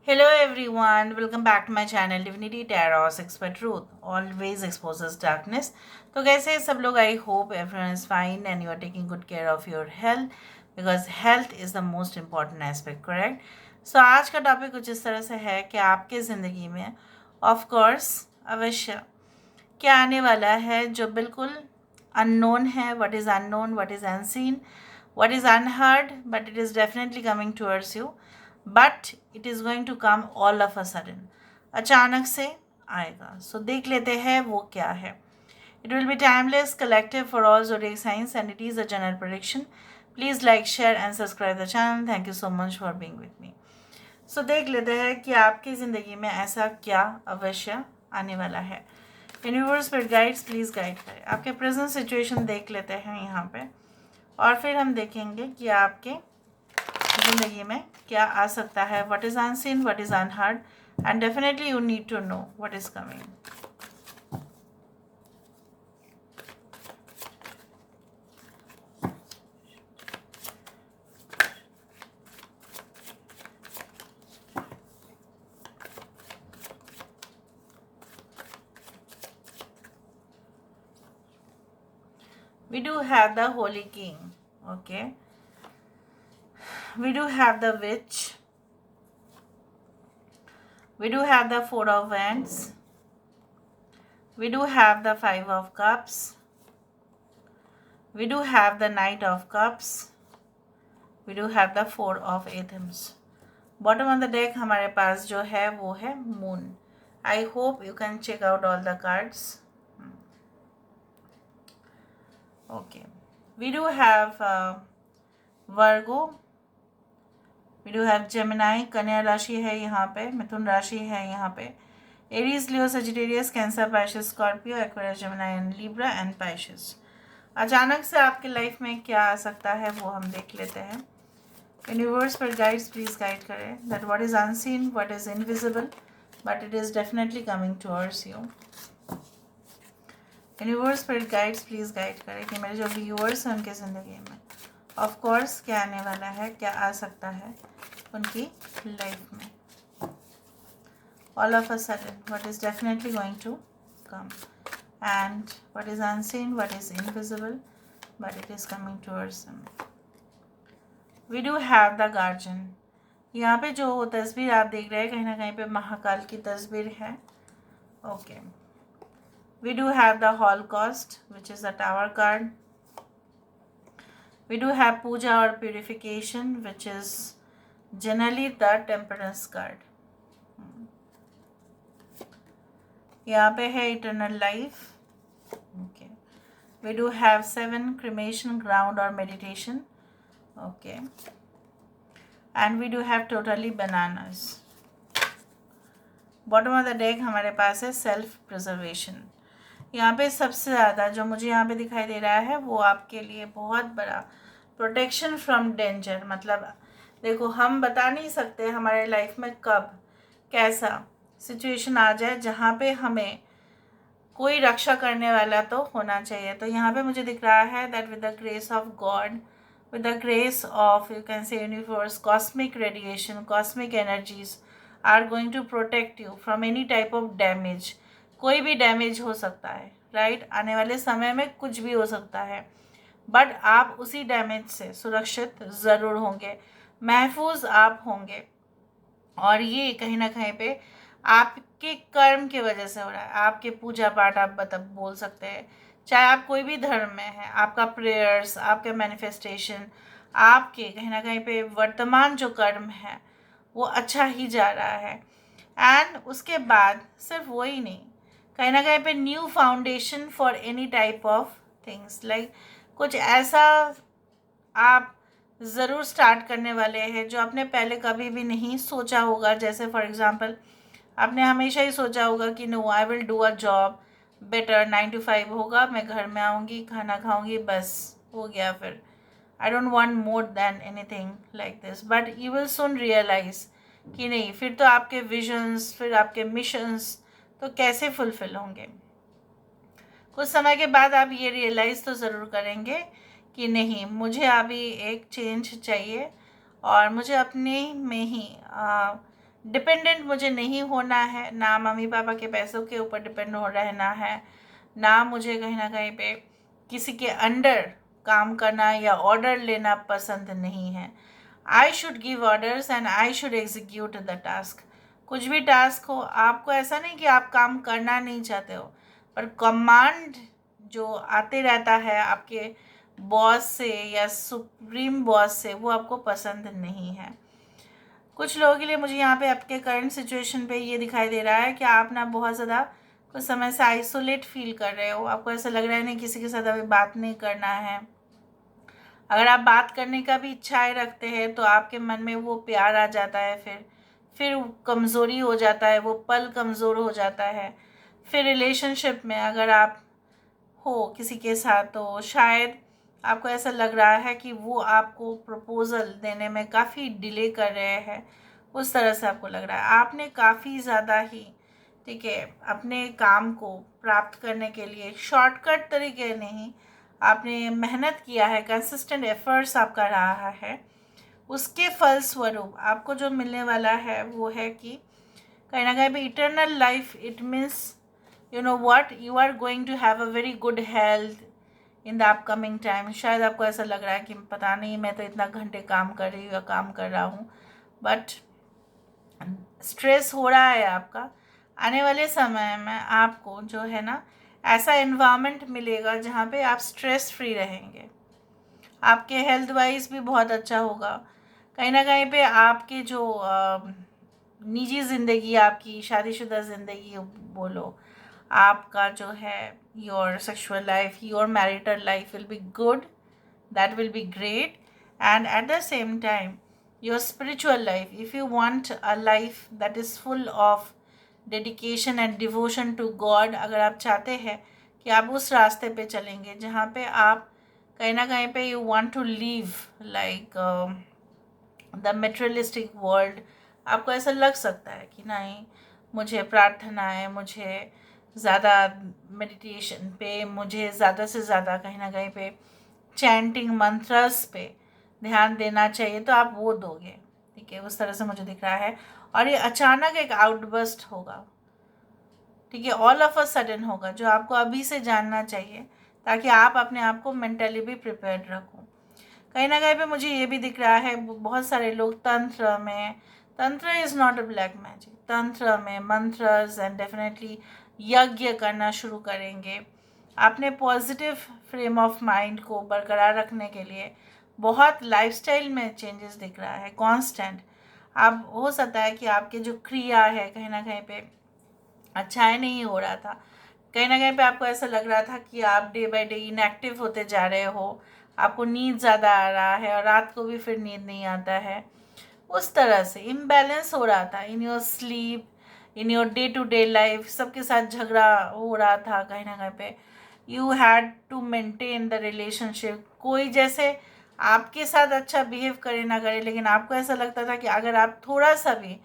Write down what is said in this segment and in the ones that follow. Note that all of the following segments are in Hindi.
Hello everyone, welcome back to my channel Divinity Tarot Expert Truth always exposes darkness. तो कैसे हैं सब लोग? I hope everyone is fine and you are taking good care of your health because health is the most important aspect, correct? So आज का टॉपिक कुछ इस तरह से है कि आपके ज़िंदगी में ऑफ कोर्स अवश्य क्या आने वाला है जो बिल्कुल अननोन है. What is unknown, what is unseen, what is unheard, but it is definitely coming towards you, but it is going to come all of a sudden. अचानक से आएगा. So देख लेते हैं वो क्या है. It will be timeless, collective for all zodiac signs, and it is a general prediction. Please like, share, and subscribe the channel. Thank you so much for being with me. So देख लेते हैं कि आपकी ज़िंदगी में ऐसा क्या अवश्य आने वाला है. यूनिवर्स पर गाइड्स प्लीज़ गाइड करें. आपके प्रेजेंट सिचुएशन देख लेते हैं यहाँ पे और फिर हम देखेंगे कि आपके ज़िंदगी में क्या आ सकता है. What is unseen, what is unheard, and definitely you need to know what is coming. We do have the Holy King, okay. We do have the Witch. We do have the Four of Wands. We do have the Five of Cups. We do have the Knight of Cups. We do have the Four of Anthems. Bottom on the deck हमारे पास जो है वो है moon. I hope you can check out all the cards. Okay, we do have Virgo. We do have Gemini. कन्या राशि है यहाँ पे, मिथुन राशि है यहाँ पे. Aries, Leo, Sagittarius, cancer, Pisces, Scorpio, Aquarius, Gemini and Libra and Pisces. अचानक से आपकी लाइफ में क्या आ सकता है वो हम देख लेते हैं. यूनिवर्स पर गाइड्स प्लीज गाइड करें that what is unseen, what is invisible, but it is definitely coming towards you. Universe पर गाइड्स प्लीज गाइड करें कि मेरे जो व्यूअर्स हैं उनकी ज़िंदगी में ऑफ कोर्स क्या आने वाला है, क्या आ सकता है उनकी लाइफ में. All of a sudden what is definitely going to come, and what is unseen, what is invisible, but it is coming towards them. We do have the guardian. यहाँ पे जो तस्वीर आप देख रहे हैं कहीं ना कहीं पे महाकाल की तस्वीर है. Okay, we do have the Holocaust, which is the Tower card. We do have Puja or Purification, which is generally the Temperance card. यहाँ पे है Eternal Life. Okay. We do have 7 Cremation, Ground or Meditation. Okay. And we do have Totally Bananas. Bottom of the deck हमारे पास है Self Preservation. यहाँ पे सबसे ज़्यादा जो मुझे यहाँ पे दिखाई दे रहा है वो आपके लिए बहुत बड़ा प्रोटेक्शन फ्रॉम डेंजर. मतलब देखो, हम बता नहीं सकते हमारे लाइफ में कब कैसा सिचुएशन आ जाए जहाँ पे हमें कोई रक्षा करने वाला तो होना चाहिए. तो यहाँ पे मुझे दिख रहा है that with the grace of God, with the grace of you can say universe, cosmic radiation, cosmic energies are going to protect you from any type of damage. कोई भी डैमेज हो सकता है, राइट. आने वाले समय में कुछ भी हो सकता है, बट आप उसी डैमेज से सुरक्षित ज़रूर होंगे, महफूज आप होंगे. और ये कहीं ना कहीं पे आपके कर्म की वजह से हो रहा है. आपके पूजा पाठ आप बोल सकते हैं, चाहे आप कोई भी धर्म में है, आपका प्रेयर्स, आपका मैनिफेस्टेशन, आपके कहीं ना कहीं पे वर्तमान जो कर्म है वो अच्छा ही जा रहा है. एंड उसके बाद सिर्फ वही नहीं, कहीं ना कहीं पे new foundation for any type of things, like कुछ ऐसा आप ज़रूर स्टार्ट करने वाले हैं जो आपने पहले कभी भी नहीं सोचा होगा. जैसे फॉर एग्जांपल आपने हमेशा ही सोचा होगा कि no I will do a job better, 9 to 5 होगा, मैं घर में आऊँगी, खाना खाऊँगी, बस हो गया. फिर I don't want more than anything like this. But you will soon realise कि नहीं, फिर तो आपके विजन्स, फिर आपके मिशंस तो कैसे फुलफ़िल होंगे. कुछ समय के बाद आप ये रियलाइज़ तो ज़रूर करेंगे कि नहीं, मुझे अभी एक चेंज चाहिए और मुझे अपने में ही डिपेंडेंट मुझे नहीं होना है, ना मम्मी पापा के पैसों के ऊपर डिपेंड हो रहना है, ना मुझे कहीं ना कहीं पे किसी के अंडर काम करना या ऑर्डर लेना पसंद नहीं है। I should give orders and I should execute the task. कुछ भी टास्क हो, आपको ऐसा नहीं कि आप काम करना नहीं चाहते हो, पर कमांड जो आते रहता है आपके बॉस से या सुप्रीम बॉस से, वो आपको पसंद नहीं है। कुछ लोगों के लिए मुझे यहाँ पे आपके करंट सिचुएशन पे ये दिखाई दे रहा है कि आप ना बहुत ज़्यादा कुछ समय से आइसोलेट फील कर रहे हो। आपको ऐसा लग रहा है नहीं किसी के साथ अभी बात नहीं करना है। अगर आप बात करने का भी इच्छाएं रखते हैं तो आपके मन में वो प्यार आ जाता है, फिर कमज़ोरी हो जाता है, वो पल कमज़ोर हो जाता है। फिर रिलेशनशिप में अगर आप हो किसी के साथ तो शायद आपको ऐसा लग रहा है कि वो आपको प्रपोज़ल देने में काफ़ी डिले कर रहे हैं। उस तरह से आपको लग रहा है आपने काफ़ी ज़्यादा ही, ठीक है, अपने काम को प्राप्त करने के लिए शॉर्टकट तरीके नहीं, आपने मेहनत किया है, कंसिस्टेंट एफर्ट्स आपका रहा है। उसके फलस्वरूप आपको जो मिलने वाला है वो है कि कहीं ना कहीं पे eternal life. It means you know what, you are going to have a very good health in the upcoming time. शायद आपको ऐसा लग रहा है कि पता नहीं मैं तो इतना घंटे काम कर रही हूँ या काम कर रहा हूँ, बट स्ट्रेस हो रहा है आपका। आने वाले समय में आपको जो है ना ऐसा एनवायरनमेंट मिलेगा जहाँ पे आप स्ट्रेस फ्री रहेंगे। आपके हेल्थ वाइज भी बहुत अच्छा होगा। कहीं ना कहीं पे आपके जो निजी ज़िंदगी, आपकी शादीशुदा ज़िंदगी बोलो, आपका जो है your sexual life, your marital life will be good, that will be great. And at the same time your spiritual life, if you want a life that is full of dedication and devotion to God, अगर आप चाहते हैं कि आप उस रास्ते पे चलेंगे जहाँ पे आप कहीं ना कहीं पे you want to live like the materialistic world, आपको ऐसा लग सकता है कि नहीं मुझे प्रार्थना है, मुझे ज़्यादा मेडिटेशन पे, मुझे ज़्यादा से ज़्यादा कहीं ना कहीं पे चैंटिंग मंत्रस पे ध्यान देना चाहिए, तो आप वो दोगे, ठीक है। उस तरह से मुझे दिख रहा है। और ये अचानक एक आउटबर्स्ट होगा, ठीक है, ऑल ऑफ अ सडन होगा, जो आपको अभी से जानना चाहिए ताकि आप अपने आप को मेंटली भी प्रिपेयर्ड रखो। कहीं ना कहीं पे मुझे ये भी दिख रहा है बहुत सारे लोग तंत्र में, तंत्र is not a black magic, तंत्र में मंत्रस एंड डेफिनेटली यज्ञ करना शुरू करेंगे। आपने पॉजिटिव फ्रेम ऑफ माइंड को बरकरार रखने के लिए बहुत लाइफस्टाइल में चेंजेस दिख रहा है कांस्टेंट। आप हो सकता है कि आपके जो क्रिया है कहीं ना कहीं पे अच्छा नहीं हो रहा था, कहीं ना कहीं पे आपको ऐसा लग रहा था कि आप डे बाय डे इनएक्टिव होते जा रहे हो, आपको नींद ज़्यादा आ रहा है और रात को भी फिर नींद नहीं आता है। उस तरह से इम्बैलेंस हो रहा था in your sleep, in your day to day life, सबके साथ झगड़ा हो रहा था कहीं ना कहीं पे। You had to maintain the relationship. कोई जैसे आपके साथ अच्छा बिहेव करे ना करे, लेकिन आपको ऐसा लगता था कि अगर आप थोड़ा सा भी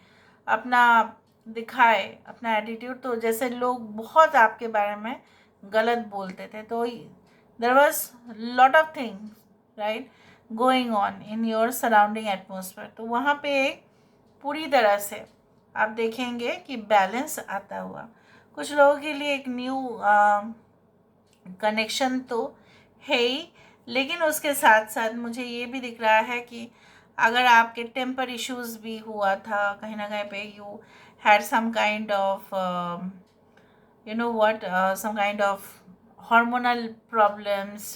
अपना दिखाए अपना एटीट्यूड, तो जैसे लोग बहुत आपके बारे में गलत बोलते थे। तो there was lot of things right going on in your surrounding atmosphere. तो वहाँ पे एक पूरी तरह से आप देखेंगे कि बैलेंस आता हुआ। कुछ लोगों के लिए एक न्यू कनेक्शन तो है ही, लेकिन उसके साथ साथ मुझे ये भी दिख रहा है कि अगर आपके टेम्पर इश्यूज भी हुआ था कहीं ना कहीं पे, you had some kind of you know what some kind of hormonal problems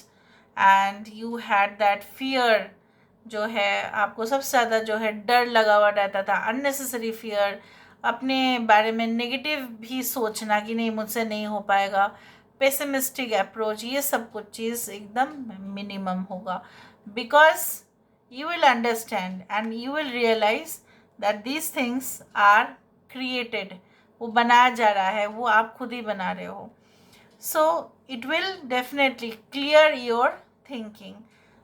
and you had that fear, जो है आपको सबसे ज़्यादा जो है डर लगा हुआ रहता था, अननेसेसरी फियर, अपने बारे में नेगेटिव भी सोचना कि नहीं मुझसे नहीं हो पाएगा, पेसिमिस्टिक अप्रोच, ये सब कुछ चीज़ एकदम मिनिमम होगा। Because you will understand and you will realize that these things are created, वो बनाया जा रहा है, वो आप खुद ही बना रहे हो। So it will definitely clear your thinking.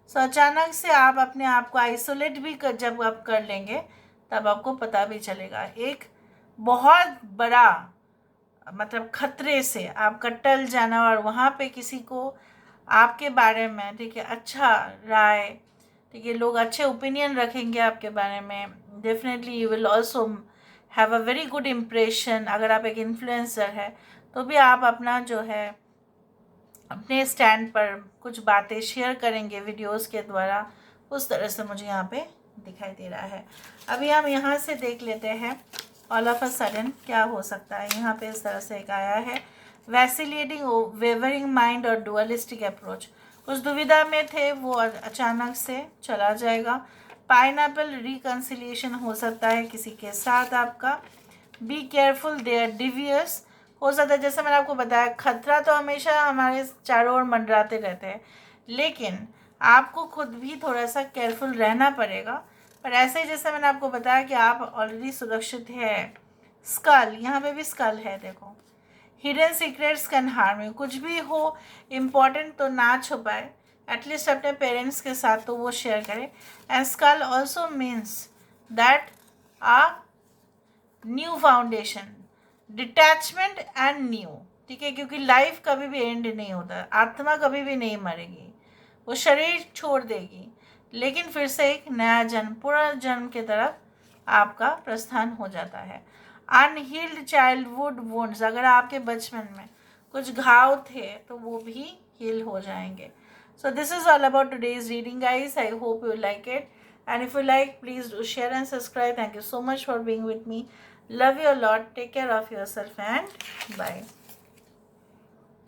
So अचानक से आप अपने आप को आइसोलेट भी जब आप कर लेंगे तब आपको पता भी चलेगा एक बहुत बड़ा मतलब खतरे से आपका टल जाना, और वहाँ पे किसी को आपके बारे में, ठीक है, अच्छा राय, ठीक है, लोग अच्छे ओपिनियन रखेंगे आपके बारे में। Definitely you will also have a very good impression. अगर आप एक इन्फ्लुएंसर है तो भी आप अपना जो है अपने स्टैंड पर कुछ बातें शेयर करेंगे वीडियोस के द्वारा, उस तरह से मुझे यहाँ पे दिखाई दे रहा है। अभी हम यहाँ से देख लेते हैं ऑल ऑफ अ सडन क्या हो सकता है। यहाँ पे इस तरह से एक आया है, वैसिलेटिंग वेवरिंग माइंड और डुअलिस्टिक अप्रोच। कुछ दुविधा में थे, वो अचानक से चला जाएगा। पाइनएप्पल रिकन्सिलिएशन हो सकता है किसी के साथ आपका। Be careful they are devious हो सकता है। जैसे मैंने आपको बताया, खतरा तो हमेशा हमारे चारों ओर मंडराते रहते हैं, लेकिन आपको खुद भी थोड़ा सा केयरफुल रहना पड़ेगा। पर ऐसे ही जैसे मैंने आपको बताया कि आप ऑलरेडी सुरक्षित है। स्कल, यहाँ पे भी स्कल है देखो। Hidden secrets can harm you, कुछ भी हो इम्पॉर्टेंट तो ना छुपाए, एटलीस्ट अपने पेरेंट्स के साथ तो वो शेयर करें। And skull also means that a new foundation, detachment and new, ठीक है, क्योंकि लाइफ कभी भी एंड नहीं होता, आत्मा कभी भी नहीं मरेगी, वो शरीर छोड़ देगी, लेकिन फिर से एक नया जन्म, पुनर्जन्म की तरफ आपका प्रस्थान हो जाता है। अनहील्ड चाइल्डहुड वुंड्स, अगर आपके बचपन में कुछ घाव थे तो वो भी हील हो जाएंगे। So this is all about today's reading, guys. I hope you like it. And if you like, please do share and subscribe. Thank you so much for being with me. Love you a lot. Take care of yourself and bye.